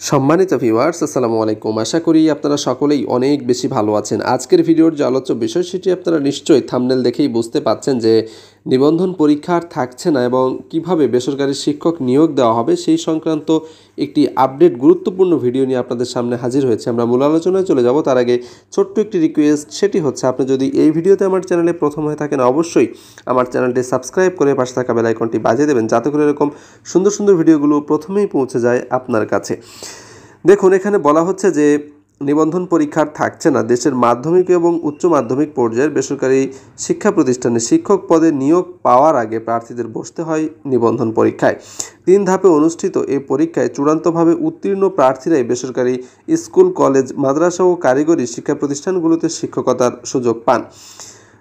সম্মানিত ভিউয়ার্স, আসসালামু আলাইকুম। আশা করি আপনারা সকলেই অনেক বেশি ভালো আছেন। আজকের ভিডিওর যে আলোচ্য বিষয় সেটি আপনারা নিশ্চয়ই থাম্বনেল দেখেই বুঝতে পারছেন যে নিবন্ধন পরীক্ষা আর থাকছে না এবং কিভাবে বেসরকারি শিক্ষক নিয়োগ দেওয়া হবে সেই সংক্রান্ত একটি আপডেট গুরুত্বপূর্ণ ভিডিও নিয়ে আপনাদের সামনে হাজির হয়েছে। আমরা মূল আলোচনায় চলে যাব তার আগে ছোট্ট একটি রিকোয়েস্ট, সেটি হচ্ছে আপনি যদি এই ভিডিওতে আমার চ্যানেলে প্রথম হয়ে থাকেন অবশ্যই আমার চ্যানেলটি সাবস্ক্রাইব করে পাশে থাকা বেল আইকনটি বাজিয়ে দেবেন, যাতে করে এরকম সুন্দর সুন্দর ভিডিওগুলো প্রথমেই পৌঁছে যায় আপনার কাছে। দেখুন, এখানে বলা হচ্ছে যে নিবন্ধন পরীক্ষার থাকছে না। দেশের মাধ্যমিক এবং উচ্চ মাধ্যমিক পর্যায়ের বেসরকারি শিক্ষা প্রতিষ্ঠানে শিক্ষক পদে নিয়োগ পাওয়ার আগে প্রার্থীদের বসতে হয় নিবন্ধন পরীক্ষায়। 3 ধাপে অনুষ্ঠিত এই পরীক্ষায় চূড়ান্তভাবে উত্তীর্ণ প্রার্থীরাই বেসরকারি স্কুল, কলেজ, মাদ্রাসা ও কারিগরি শিক্ষা প্রতিষ্ঠানগুলোতে শিক্ষকতার সুযোগ পান।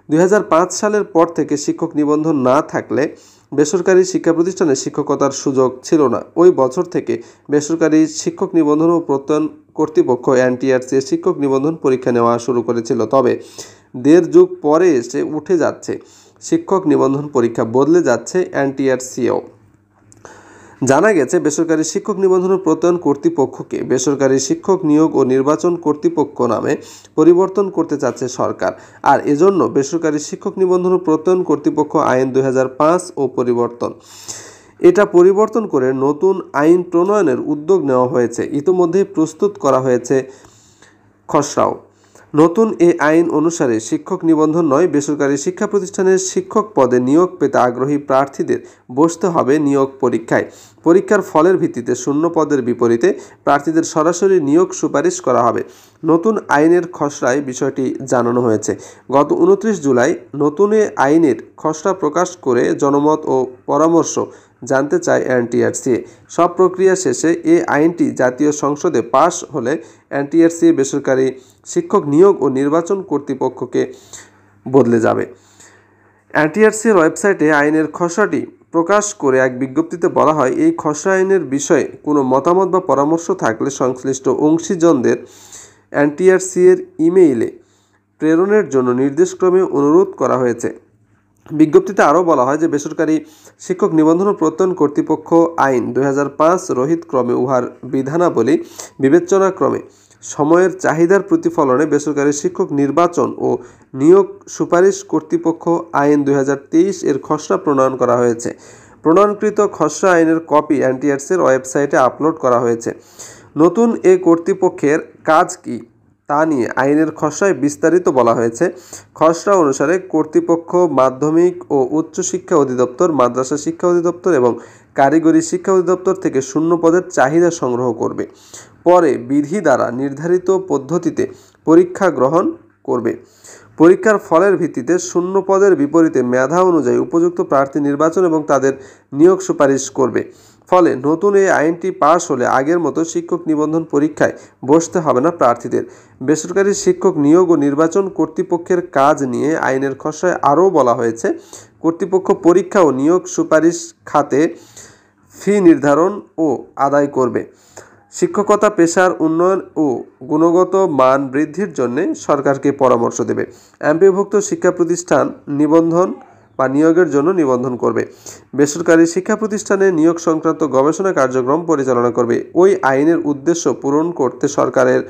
2005 সালের পর থেকে শিক্ষক নিবন্ধন না থাকলে বেসরকারি শিক্ষা প্রতিষ্ঠানে শিক্ষকতার সুযোগ ছিল না। ওই বছর থেকে বেসরকারি শিক্ষক নিবন্ধন ও প্রত্যয়ন কর্তৃপক্ষ এনটিআরসি শিক্ষক নিবন্ধন পরীক্ষা নেওয়া শুরু করেছিল। তবে 1.5 যুগ পরে এসে উঠে যাচ্ছে শিক্ষক নিবন্ধন পরীক্ষা, বদলে যাচ্ছে এনটিআরসিও। জানা গেছে, বেসরকারি শিক্ষক নিবন্ধন ও প্রত্যয়ন কর্তৃপক্ষকে বেসরকারি শিক্ষক নিয়োগ ও নির্বাচন কর্তৃপক্ষ নামে পরিবর্তন করতে চাচ্ছে সরকার। আর এজন্য বেসরকারি শিক্ষক নিবন্ধন ও প্রত্যয়ন কর্তৃপক্ষ আইন 2005 ও এটা পরিবর্তন করে নতুন আইন প্রণয়নের উদ্যোগ নেওয়া হয়েছে। ইতিমধ্যেই প্রস্তুত করা হয়েছে খসড়াও। নতুন এই আইন অনুসারে শিক্ষক নিবন্ধন নয়, বেসরকারি শিক্ষা প্রতিষ্ঠানের শিক্ষক পদে নিয়োগ পেতে আগ্রহী প্রার্থীদের বসতে হবে নিয়োগ পরীক্ষায়। পরীক্ষার ফলের ভিত্তিতে শূন্য পদের বিপরীতে প্রার্থীদের সরাসরি নিয়োগ সুপারিশ করা হবে। নতুন আইনের খসড়ায় বিষয়টি জানানো হয়েছে। গত 29 জুলাই নতুন এই আইনের খসড়া প্রকাশ করে জনমত ও পরামর্শ জানতে চায় এনটিআরসি। সব প্রক্রিয়া শেষে এই আইনটি জাতীয় সংসদে পাশ হলে এনটিআরসি বেসরকারি শিক্ষক নিয়োগ ও নির্বাচন কর্তৃপক্ষকে বদলে যাবে। এনটিআরসির ওয়েবসাইটে আইনের খসড়াটি প্রকাশ করে এক বিজ্ঞপ্তিতে বলা হয়, এই খসড়া আইনের বিষয়ে কোনো মতামত বা পরামর্শ থাকলে সংশ্লিষ্ট অংশীজনদের এনটিআরসি এর ইমেইলে প্রেরণের জন্য নির্দেশক্রমে অনুরোধ করা হয়েছে। বিজ্ঞপ্তিতে আরও বলা হয় যে বেসরকারি শিক্ষক নিবন্ধন ও প্রত্যয়ন কর্তৃপক্ষ আইন 2005 রহিত ক্রমে উহার বিধানাবলী বিবেচনাক্রমে সময়ের চাহিদার প্রতিফলনে বেসরকারি শিক্ষক নির্বাচন ও নিয়োগ সুপারিশ কর্তৃপক্ষ আইন 2023 এর খসড়া প্রণয়ন করা হয়েছে। প্রণয়নকৃত খসড়া আইনের কপি এনটিআরসির ওয়েবসাইটে আপলোড করা হয়েছে। নতুন এ কর্তৃপক্ষের কাজ কি তা নিয়ে আইনের খসড়ায় বিস্তারিত বলা হয়েছে। খসড়া অনুসারে কর্তৃপক্ষ মাধ্যমিক ও উচ্চ শিক্ষা অধিদপ্তর, মাদ্রাসা শিক্ষা অধিদপ্তর এবং কারিগরি শিক্ষা অধিদপ্তর থেকে শূন্য পদের চাহিদা সংগ্রহ করবে। পরে বিধি দ্বারা নির্ধারিত পদ্ধতিতে পরীক্ষা গ্রহণ করবে। পরীক্ষার ফলের ভিত্তিতে শূন্য পদের বিপরীতে মেধা অনুযায়ী উপযুক্ত প্রার্থী নির্বাচন এবং তাদের নিয়োগ সুপারিশ করবে। ফলে নতুন এই আইনটি পাশ হলে আগের মতো শিক্ষক নিবন্ধন পরীক্ষায় বসতে হবে না প্রার্থীদের। বেসরকারি শিক্ষক নিয়োগ ও নির্বাচন কর্তৃপক্ষের কাজ নিয়ে আইনের খসড়ায় আরও বলা হয়েছে, কর্তৃপক্ষ পরীক্ষা ও নিয়োগ সুপারিশ খাতে ফি নির্ধারণ ও আদায় করবে। শিক্ষকতা পেশার উন্নয়ন ও গুণগত মান বৃদ্ধির জন্য সরকারকে পরামর্শ দেবে। এমপিওভুক্ত শিক্ষা প্রতিষ্ঠান নিবন্ধন বা নিয়োগের জন্য নিবন্ধন করবে। বেসরকারি শিক্ষা প্রতিষ্ঠানে নিয়োগ সংক্রান্ত গবেষণা কার্যক্রম পরিচালনা করবে। ওই আইনের উদ্দেশ্য পূরণ করতে সরকারের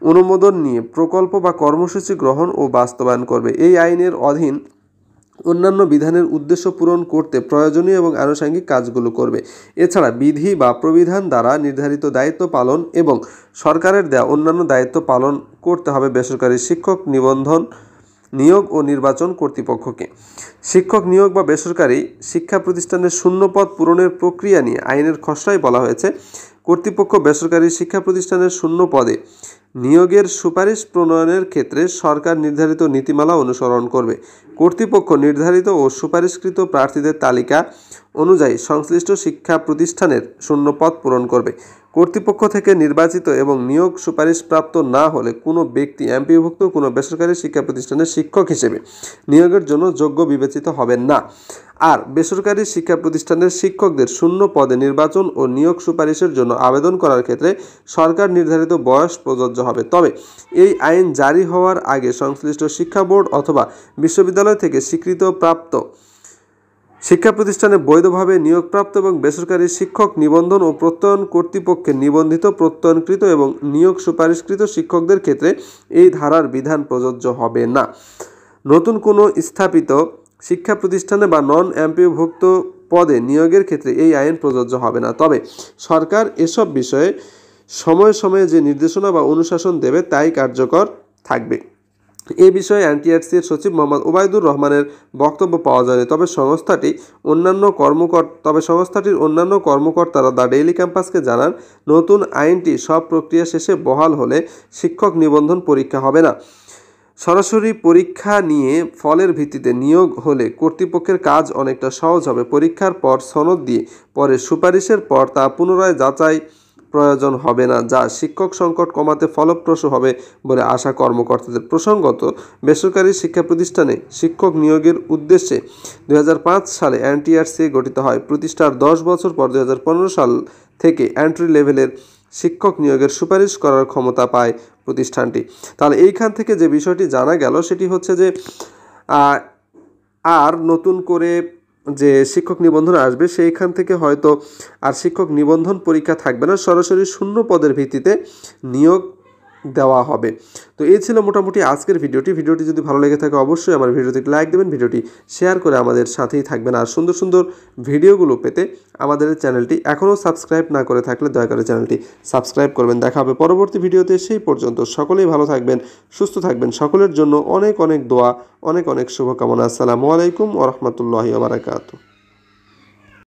অনুমোদন নিয়ে প্রকল্প বা কর্মসূচি গ্রহণ ও বাস্তবায়ন করবে। এই আইনের অধীন অন্যান্য বিধানের উদ্দেশ্য পূরণ করতে প্রয়োজনীয় এবং আনুষঙ্গিক কাজগুলো করবে। এছাড়া বিধি বা প্রবিধান দ্বারা নির্ধারিত দায়িত্ব পালন এবং সরকারের দেওয়া অন্যান্য দায়িত্ব পালন করতে হবে বেসরকারি শিক্ষক নিবন্ধন নিয়োগ ও নির্বাচন কর্তৃপক্ষকে। শিক্ষক নিয়োগ বা বেসরকারি শিক্ষা প্রতিষ্ঠানের শূন্যপদ পূরণের প্রক্রিয়া নিয়ে আইনের খসড়ায় বলা হয়েছে, কর্তৃপক্ষ বেসরকারি শিক্ষা প্রতিষ্ঠানের শূন্য পদে নিয়োগের সুপারিশ প্রণয়নের ক্ষেত্রে সরকার নির্ধারিত নীতিমালা অনুসরণ করবে। কর্তৃপক্ষ নির্ধারিত ও সুপারিশকৃত প্রার্থীদের তালিকা অনুযায়ী সংশ্লিষ্ট শিক্ষা প্রতিষ্ঠানের শূন্যপদ পূরণ করবে। কর্তৃপক্ষ থেকে নির্বাচিত এবং নিয়োগ সুপারিশপ্রাপ্ত না হলে কোনো ব্যক্তি এমপিওভুক্ত কোনো বেসরকারি শিক্ষা প্রতিষ্ঠানের শিক্ষক হিসেবে নিয়োগের জন্য যোগ্য বিবেচিত হবেন না। আর বেসরকারি শিক্ষা প্রতিষ্ঠানের শিক্ষকদের শূন্য পদে নির্বাচন ও নিয়োগ সুপারিশের জন্য আবেদন করার ক্ষেত্রে সরকার নির্ধারিত বয়স প্রযোজ্য হবে। তবে এই আইন জারি হওয়ার আগে সংশ্লিষ্ট শিক্ষা বোর্ড অথবা বিশ্ববিদ্যালয় থেকে স্বীকৃত প্রাপ্ত শিক্ষা প্রতিষ্ঠানে বৈধভাবে নিয়োগপ্রাপ্ত এবং বেসরকারি শিক্ষক নিবন্ধন ও প্রত্যয়ন কর্তৃপক্ষের নিবন্ধিত, প্রত্যয়নকৃত এবং নিয়োগ সুপারিশকৃত শিক্ষকদের ক্ষেত্রে এই ধারার বিধান প্রযোজ্য হবে না। নতুন কোনো স্থাপিত শিক্ষা প্রতিষ্ঠানে বা নন এমপিওভুক্ত পদে নিয়োগের ক্ষেত্রে এই আইন প্রযোজ্য হবে না। তবে সরকার এসব বিষয়ে সময়ে সময়ে যে নির্দেশনা বা অনুশাসন দেবে তাই কার্যকর থাকবে। এ বিষয়ে এনটিআরসি এর সচিব মোহাম্মদ ওবায়দুর রহমানের বক্তব্য পাওয়া যায়নি। তবে সংস্থাটির অন্যান্য কর্মকর্তারা দ্য ডেইলি ক্যাম্পাসকে জানান, নতুন আইনটি সব প্রক্রিয়া শেষে বহাল হলে শিক্ষক নিবন্ধন পরীক্ষা হবে না। সরাসরি পরীক্ষা নিয়ে ফলের ভিত্তিতে নিয়োগ হলে কর্তৃপক্ষের কাজ অনেকটা সহজ হবে। পরীক্ষার পর সনদ দিয়ে পরে সুপারিশের পর তা পুনরায় যাচাই প্রয়োজন হবে না, যা শিক্ষক সংকট কমাতে ফলপ্রসূ হবে বলে আশা কর্মকর্তাদের। প্রসঙ্গত, বেসরকারি শিক্ষা প্রতিষ্ঠানে শিক্ষক নিয়োগের উদ্দেশ্যে 2005 সালে এনটিআরসি গঠিত হয়। প্রতিষ্ঠার 10 বছর পর 2015 সাল থেকে এন্ট্রি লেভেলের শিক্ষক নিয়োগের সুপারিশ করার ক্ষমতা পায় প্রতিষ্ঠানটি। তাহলে এইখান থেকে যে বিষয়টি জানা গেল সেটি হচ্ছে যে আর নতুন করে যে শিক্ষক নিবন্ধন আসবে সেইখান থেকে হয়তো আর শিক্ষক নিবন্ধন পরীক্ষা থাকবে না, সরাসরি শূন্য পদের ভিত্তিতে নিয়োগ দেওয়া হবে। তো এই ছিল মোটামুটি আজকের ভিডিওটি যদি ভালো লেগে থাকে অবশ্যই আমার ভিডিওতে লাইক দেবেন, ভিডিওটি শেয়ার করে আমাদের সাথেই থাকবেন। আর সুন্দর সুন্দর ভিডিওগুলো পেতে আমাদের চ্যানেলটি এখনও সাবস্ক্রাইব না করে থাকলে দয়া করে চ্যানেলটি সাবস্ক্রাইব করবেন। দেখা হবে পরবর্তী ভিডিওতে। সেই পর্যন্ত সকলেই ভালো থাকবেন, সুস্থ থাকবেন। সকলের জন্য অনেক অনেক দোয়া, অনেক অনেক শুভকামনা। আসসালামু আলাইকুম ওয়া রাহমাতুল্লাহি ওয়া বারাকাতুহু।